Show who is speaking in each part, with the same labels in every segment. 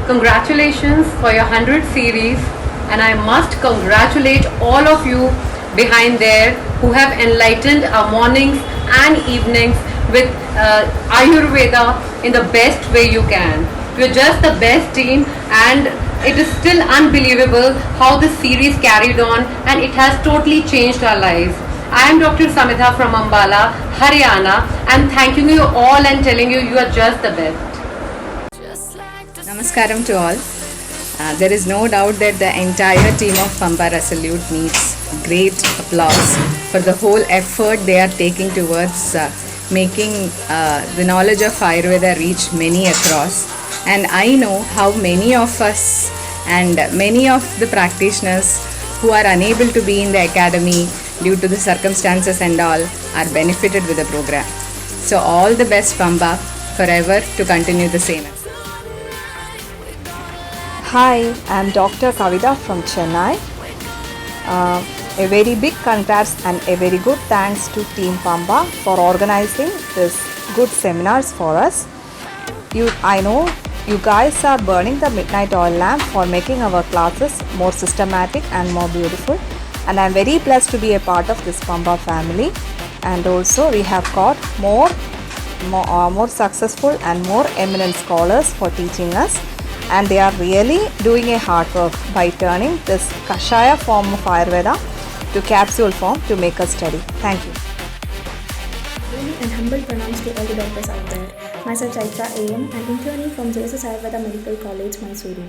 Speaker 1: Congratulations for your 100th series, and I must congratulate all of you behind there who have enlightened our mornings and evenings with Ayurveda in the best way you can. You're just the best team, and it is still unbelievable how this series carried on, and it has totally changed our lives. I am Dr. Samita from Ambala, Haryana. I'm thanking you all and telling you you are just the best.
Speaker 2: Namaskaram to all. There is no doubt that the entire team of Pamba Resolute needs great applause for the whole effort they are taking towards making the knowledge of Ayurveda reach many across. And I know how many of us and many of the practitioners who are unable to be in the academy due to the circumstances and all are benefited with the program. So all the best, Pamba, forever to continue the same.
Speaker 3: Hi, I'm Dr. Kavita from Chennai. A very big congrats and a very good thanks to Team Pamba for organizing this good seminars for us. I know you guys are burning the midnight oil lamp for making our classes more systematic and more beautiful. And I'm very blessed to be a part of this Pamba family. And also we have got more successful and more eminent scholars for teaching us. And they are really doing a hard work by turning this Kashaya form of Ayurveda to capsule form to make us study. Thank you.
Speaker 4: Really and humble pranams to all the doctors out there. Myself Chaitra AM, I'm interning from JSS Ayurveda Medical College, Mysuru.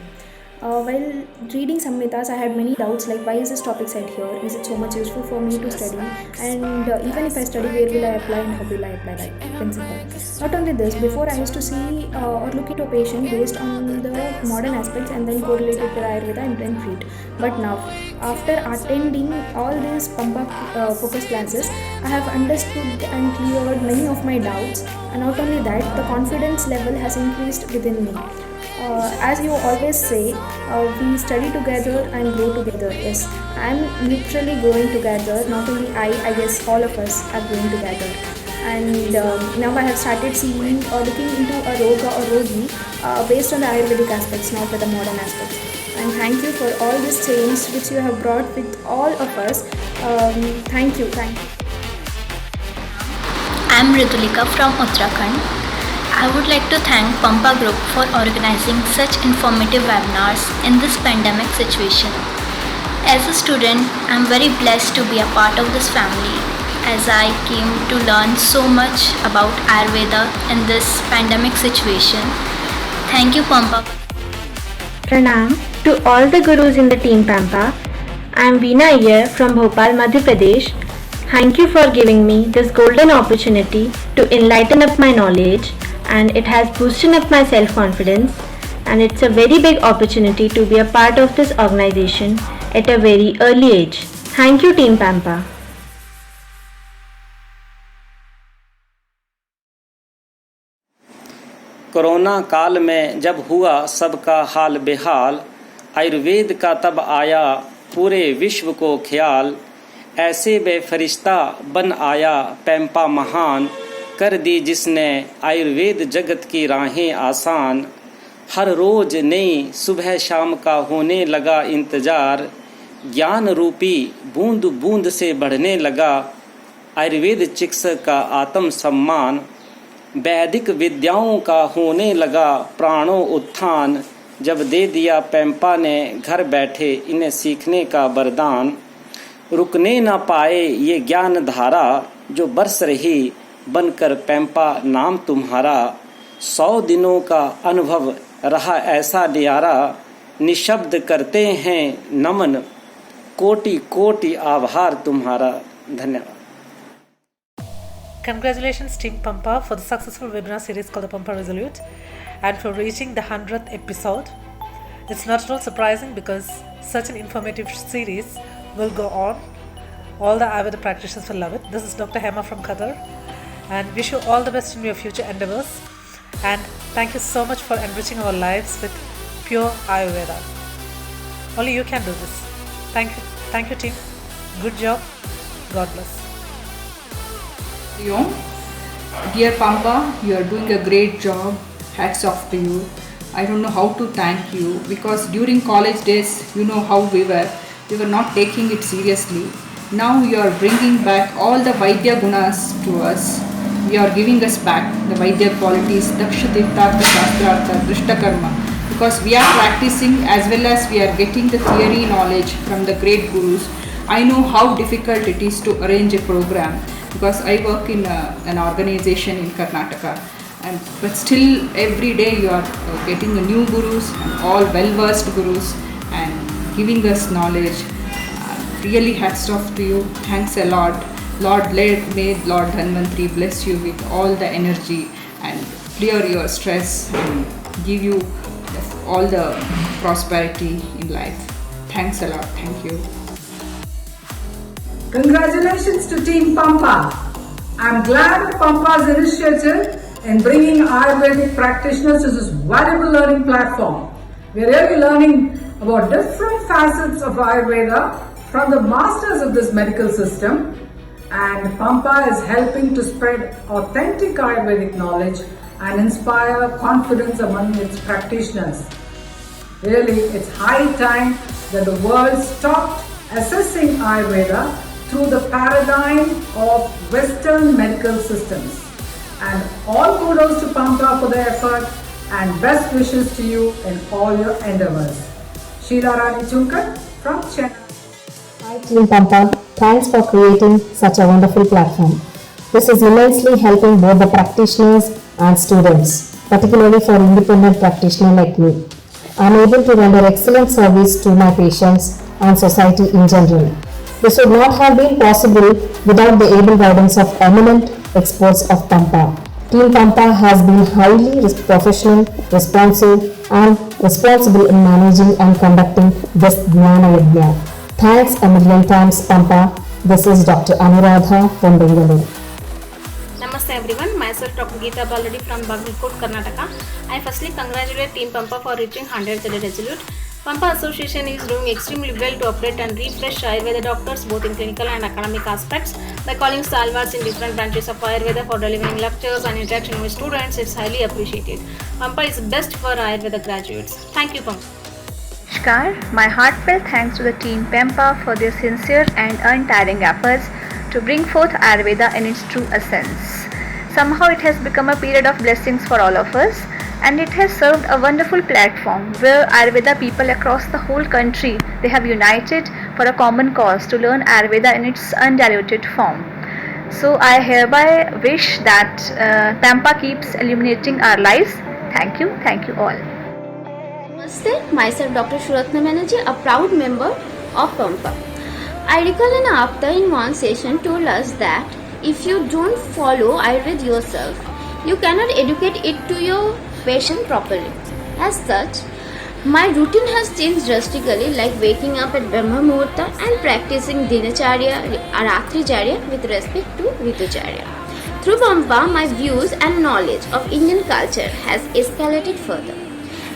Speaker 4: While reading Samhitas, I had many doubts like why is this topic said here? Is it so much useful for me to study? And even if I study, where will I apply and how will I apply that principle? Not only this, before I used to see or look into a patient based on the modern aspects and then correlate it with Ayurveda and then treat. But now, after attending all these Pamba focus classes, I have understood and cleared many of my doubts. And not only that, the confidence level has increased within me. As you always say, we study together and grow together. Yes, I'm literally growing together. Not only I guess all of us are growing together. And now I have started seeing or looking into a Roga or Rogi based on the Ayurvedic aspects, not with the modern aspects. And thank you for all this change which you have brought with all of us. Thank you.
Speaker 5: I'm Ritulika from Uttarakhand. I would like to thank Pampa Group for organizing such informative webinars in this pandemic situation. As a student, I'm very blessed to be a part of this family as I came to learn so much about Ayurveda in this pandemic situation. Thank you, Pampa.
Speaker 6: Pranam to all the gurus in the team Pampa. I am Veena Iyer from Bhopal, Madhya Pradesh. Thank you for giving me this golden opportunity to enlighten up my knowledge, and it has boosted up my self-confidence, and it's a very big opportunity to be a part of this organization at a very early age. Thank you, Team Pampa.
Speaker 7: Corona काल में जब हुआ सबका हाल बेहाल, आयुर्वेद का तब आया पूरे विश्व को ख्याल। ऐसे बेफरिश्ता बन आया पैम्पा महान, कर दी जिसने आयुर्वेद जगत की राहें आसान। हर रोज नई सुबह शाम का होने लगा इंतजार, ज्ञान रूपी बूंद बूंद से बढ़ने लगा आयुर्वेद चिकित्सक का आत्म सम्मान। वैदिक विद्याओं का होने लगा प्राणों उत्थान, जब दे दिया पैम्पा ने घर बैठे इन्हें सीखने का वरदान। रुकने न पाए ये ज्ञान धारा जो बरस रही, बनकर पैम्पा नाम तुम्हारा। 100 दिनों का अनुभव रहा ऐसा न्यारा, निशब्द करते हैं नमन, कोटि कोटि आभार तुम्हारा। धन्यवाद।
Speaker 8: Congratulations Team Pampa for the successful webinar series called the Pampa Resolute and for reaching the 100th episode. It's not at all surprising because such an informative series will go on. All the Ayurveda practitioners will love it. This is Dr. Hema from Qatar and wish you all the best in your future endeavors, and thank you so much for enriching our lives with pure Ayurveda. Only you can do this. Thank you team. Good job. God bless.
Speaker 9: Dear Pampa, you are doing a great job. Hats off to you. I don't know how to thank you, because during college days, you know how we were not taking it seriously. Now you are bringing back all the Vaidya gunas to us. You are giving us back the Vaidya qualities, Dakshatirtha, Shastrartha, Drishtakarma, because we are practicing as well as we are getting the theory knowledge from the great gurus. I know how difficult it is to arrange a program, because I work in an organization in Karnataka, but still every day you are getting the new gurus and all well-versed gurus and giving us knowledge. Really hats off to you. Thanks a lot. May Lord Dhanvantri bless you with all the energy and clear your stress and give you all the prosperity in life. Thanks a lot. Thank you.
Speaker 10: Congratulations to Team Pampa. I'm glad of Pampa's initiative in bringing Ayurvedic practitioners to this valuable learning platform. We're really learning about different facets of Ayurveda from the masters of this medical system, and Pampa is helping to spread authentic Ayurvedic knowledge and inspire confidence among its practitioners. Really, it's high time that the world stopped assessing Ayurveda through the paradigm of Western medical systems. And all kudos to Pampa for their effort and best wishes to you in all your endeavors. Sheila Rani Chunkar from Chennai.
Speaker 11: Hi Team Pampa, thanks for creating such a wonderful platform. This is immensely helping both the practitioners and students, particularly for independent practitioners like me. I am able to render excellent service to my patients and society in general. This would not have been possible without the able guidance of eminent experts of Pampa. Team Pampa has been highly professional, responsive and responsible in managing and conducting this Jnana Yajna. Thanks a million times Pampa. This is Dr. Anuradha from Bengaluru.
Speaker 12: Namaste everyone, myself Dr. Geeta Baladi from Bagalkot, Karnataka. I firstly congratulate Team Pampa for reaching 100th Resolute. Pampa Association is doing extremely well to update and refresh Ayurveda doctors both in clinical and academic aspects by calling stalwarts in different branches of Ayurveda for delivering lectures and interaction with students. It's highly appreciated. Pampa is best for Ayurveda graduates. Thank you, Pampa.
Speaker 13: Namaskar. My heartfelt thanks to the Team Pampa for their sincere and untiring efforts to bring forth Ayurveda in its true essence. Somehow it has become a period of blessings for all of us, and it has served a wonderful platform where Ayurveda people across the whole country, they have united for a common cause to learn Ayurveda in its undiluted form. So I hereby wish that Pampa keeps illuminating our lives. Thank you all.
Speaker 14: Namaste, myself Dr. Shuratna Banerjee, a proud member of Pampa. I recall an Apta in one session told us that if you don't follow Ayurveda yourself, you cannot educate it to your patient properly. As such, my routine has changed drastically, like waking up at Brahma Muhurta and practicing Dinacharya, Ratricharya with respect to Ritucharya. Through Pampa, my views and knowledge of Indian culture has escalated further.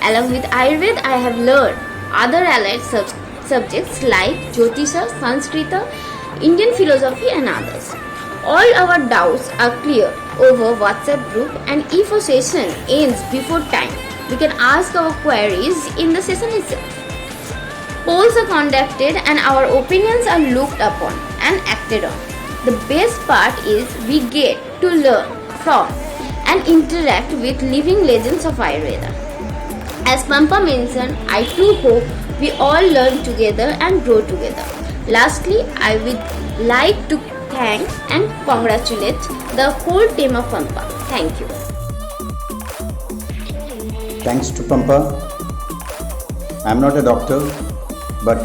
Speaker 14: Along with Ayurveda, I have learned other allied subjects like Jyotisha, Sanskrita, Indian philosophy and others. All our doubts are clear over WhatsApp group, and if a session ends before time, we can ask our queries in the session itself. Polls are conducted and our opinions are looked upon and acted on. The best part is we get to learn from and interact with living legends of Ayurveda. As Pampa mentioned, I too hope we all learn together and grow together. Lastly, I would like to thank and congratulate the whole team of Pampa. Thank you.
Speaker 15: Thanks to Pampa. I am not a doctor, but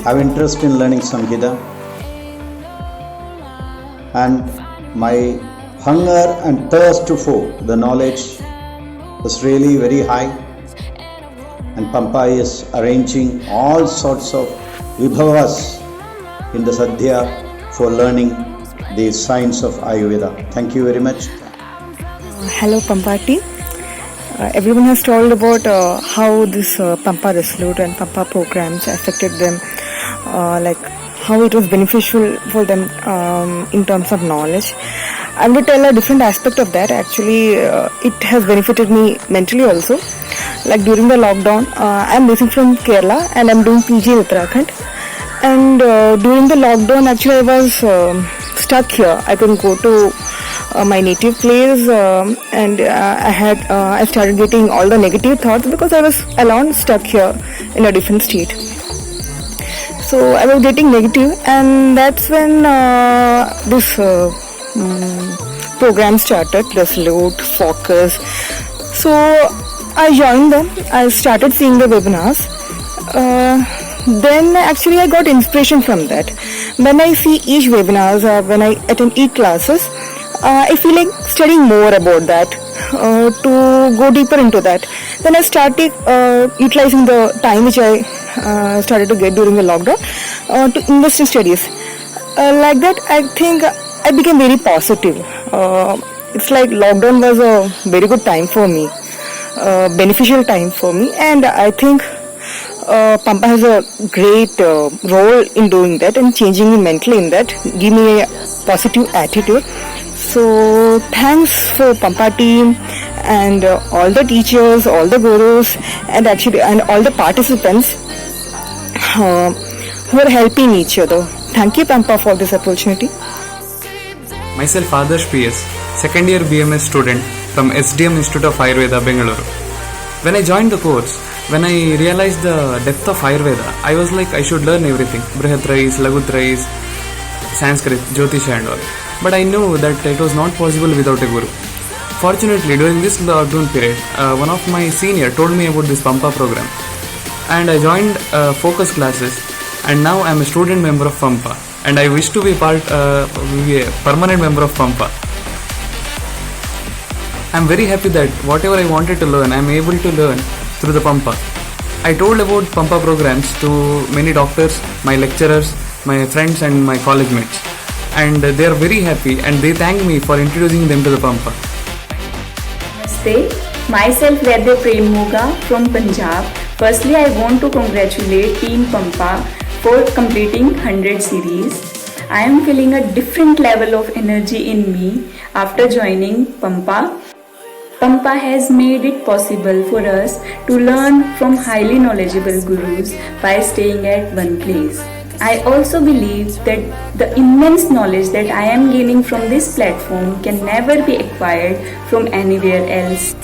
Speaker 15: I have interest in learning Samhita, and my hunger and thirst for the knowledge is really very high, and Pampa is arranging all sorts of vibhavas in the Sadhya for learning the science of Ayurveda. Thank you very much.
Speaker 16: Hello Pampa team. Everyone has told about how this Pampa Resolute and Pampa programs affected them, like how it was beneficial for them in terms of knowledge. I will tell a different aspect of that. Actually, it has benefited me mentally also. like during the lockdown, I'm based from Kerala and I'm doing PG in Uttarakhand. And during the lockdown, actually, I was stuck here. I couldn't go to my native place, and I started getting all the negative thoughts because I was alone, stuck here in a different state. So I was getting negative, and that's when this program started, Resolute, Focus. So I joined them. I started seeing the webinars. Then actually I got inspiration from that. When I see each webinars or when I attend each classes, I feel like studying more about that, to go deeper into that. Then I started utilizing the time which I started to get during the lockdown to invest in studies. Like that, I think I became very positive. It's like lockdown was a very good time for me, beneficial time for me, and I think Pampa has a great role in doing that and changing me mentally in that, give me a positive attitude. So thanks for Pampa team and all the teachers, all the gurus, and all the participants who are helping each other. Thank you, Pampa, for this opportunity.
Speaker 17: Myself, Adarsh PS, second year BMS student from SDM Institute of Ayurveda, Bengaluru. When I joined the course, when I realized the depth of Ayurveda, I was like, I should learn everything. Brihatrais, Lagutrais, Sanskrit, Jyotisha and all. But I knew that it was not possible without a guru. Fortunately, during this lockdown period, one of my senior told me about this Pampa program. And I joined focus classes, and now I am a student member of Pampa. And I wish to be a permanent member of Pampa. I am very happy that whatever I wanted to learn, I am able to learn through the Pampa. I told about Pampa programs to many doctors, my lecturers, my friends and my college mates. And they are very happy and they thank me for introducing them to the Pampa.
Speaker 18: Namaste, myself Vaidya Prem Moga from Punjab. Firstly, I want to congratulate Team Pampa for completing 100 series. I am feeling a different level of energy in me after joining Pampa. Pampa has made it possible for us to learn from highly knowledgeable gurus by staying at one place. I also believe that the immense knowledge that I am gaining from this platform can never be acquired from anywhere else.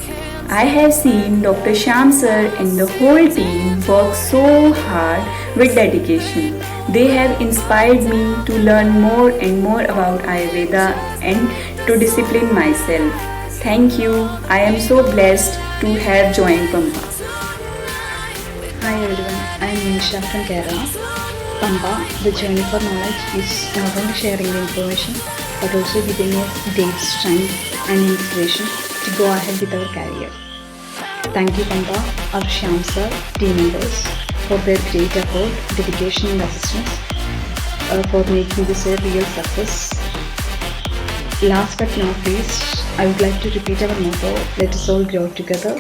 Speaker 18: I have seen Dr. Shyam sir and the whole team work so hard with dedication. They have inspired me to learn more and more about Ayurveda and to discipline myself. Thank you. I am so blessed to have joined Pampa.
Speaker 19: Hi everyone, I am Nisha from Kerala. Pampa, the journey for knowledge is not only sharing the information but also giving us great strength and inspiration to go ahead with our career. Thank you Pampa, our Shyam sir, team members for their great effort, dedication and assistance for making this a real success. Last but not least, I would like to repeat our motto, let us all grow together.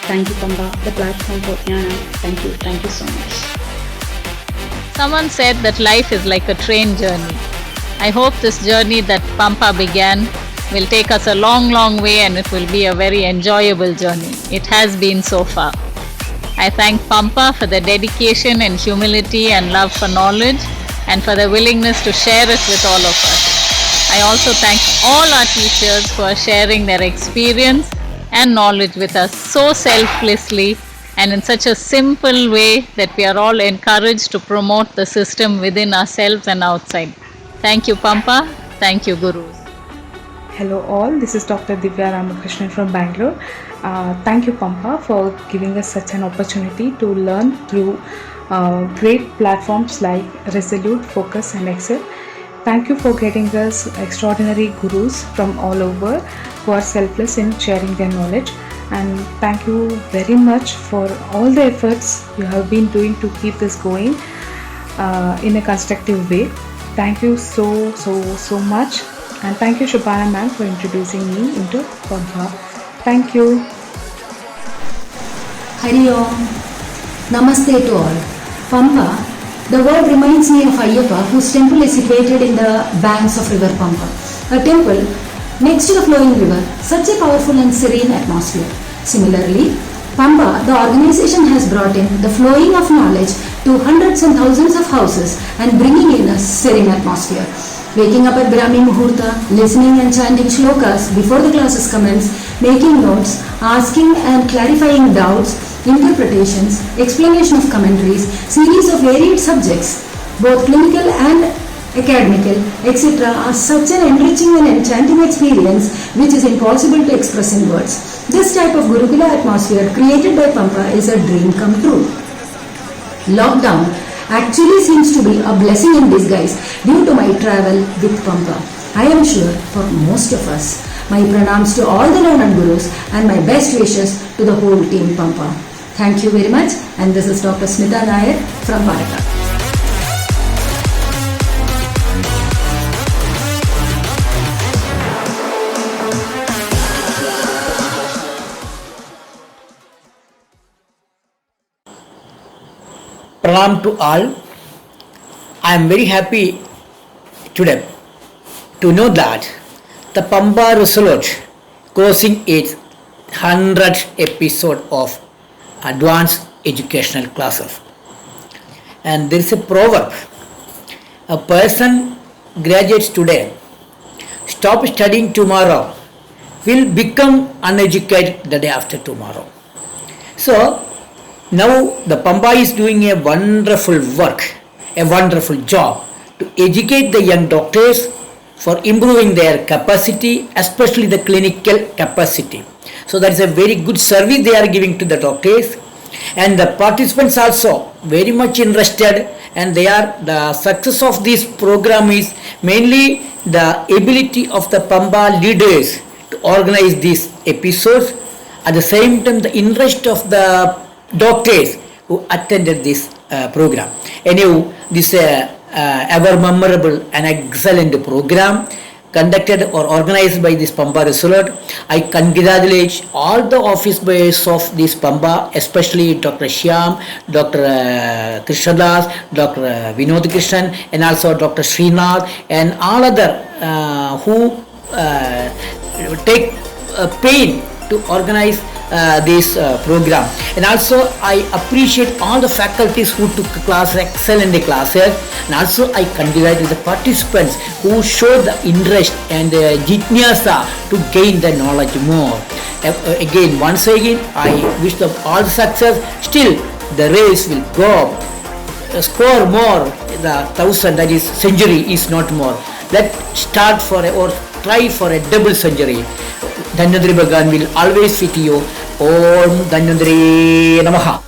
Speaker 19: Thank you Pampa, the platform for Jnana. Thank you so much.
Speaker 20: Someone said that life is like a train journey. I hope this journey that Pampa began will take us a long, long way and it will be a very enjoyable journey. It has been so far. I thank Pampa for the dedication and humility and love for knowledge and for the willingness to share it with all of us. I also thank all our teachers who are sharing their experience and knowledge with us so selflessly and in such a simple way that we are all encouraged to promote the system within ourselves and outside. Thank you Pampa. Thank you Gurus.
Speaker 21: Hello all, this is Dr. Divya Ramakrishnan from Bangalore. Thank you Pampa for giving us such an opportunity to learn through great platforms like Resolute, Focus and Excel. Thank you for getting us extraordinary gurus from all over who are selfless in sharing their knowledge. And thank you very much for all the efforts you have been doing to keep this going in a constructive way. Thank you so much. And thank you Shubhana ma'am for introducing me into Pampa. Thank you.
Speaker 22: Hari Om. Namaste to all. Pampa. The word reminds me of Ayyappa, whose temple is situated in the banks of river Pampa. A temple next to the flowing river, such a powerful and serene atmosphere. Similarly, Pampa, the organization has brought in the flowing of knowledge to hundreds and thousands of houses and bringing in a serene atmosphere. Waking up at Brahmi Muhurta, listening and chanting shlokas before the classes commence, making notes, asking and clarifying doubts, interpretations, explanation of commentaries, series of varied subjects, both clinical and academical, etc. are such an enriching and enchanting experience which is impossible to express in words. This type of Gurukula atmosphere created by Pampa is a dream come true. Lockdown actually seems to be a blessing in disguise due to my travel with Pampa. I am sure for most of us. My pranams to all the learned gurus and my best wishes to the whole team Pampa. Thank you very much, and this is Dr. Smita Nair from Bharata.
Speaker 1: Pranam to all. I am very happy today to know that the Pampa Resolute closing its 100th episode of advanced educational classes. And there is a proverb: a person graduates today, stop studying tomorrow, will become uneducated the day after tomorrow. So now the Pampa is doing a wonderful work, a wonderful job to educate the young doctors for improving their capacity, especially the clinical capacity. So that is a very good service they are giving to the doctors, and the participants also very much interested, and the success of this program is mainly the ability of the Pampa leaders to organize these episodes. At the same time, the interest of the doctors who attended this program. Anyway, this ever memorable and excellent program conducted or organized by this Pampa Resolute. I congratulate all the office boys of this Pampa, especially Dr. Shyam, Dr. Krishnadas, Dr. Vinod Krishnan, and also Dr. Srinath, and all other who take pain to organize this program. And also I appreciate all the faculties who took excellent classes, and also I congratulate the participants who showed the interest and jitnyasa to gain the knowledge more. Again, once again, I wish them all success. Still the race will go up, score more, the 1000, that is century is not more. Let's start for or try for a double century. Dhanvantari Bhagavan will always fit you. Om Dhanvantari Namaha.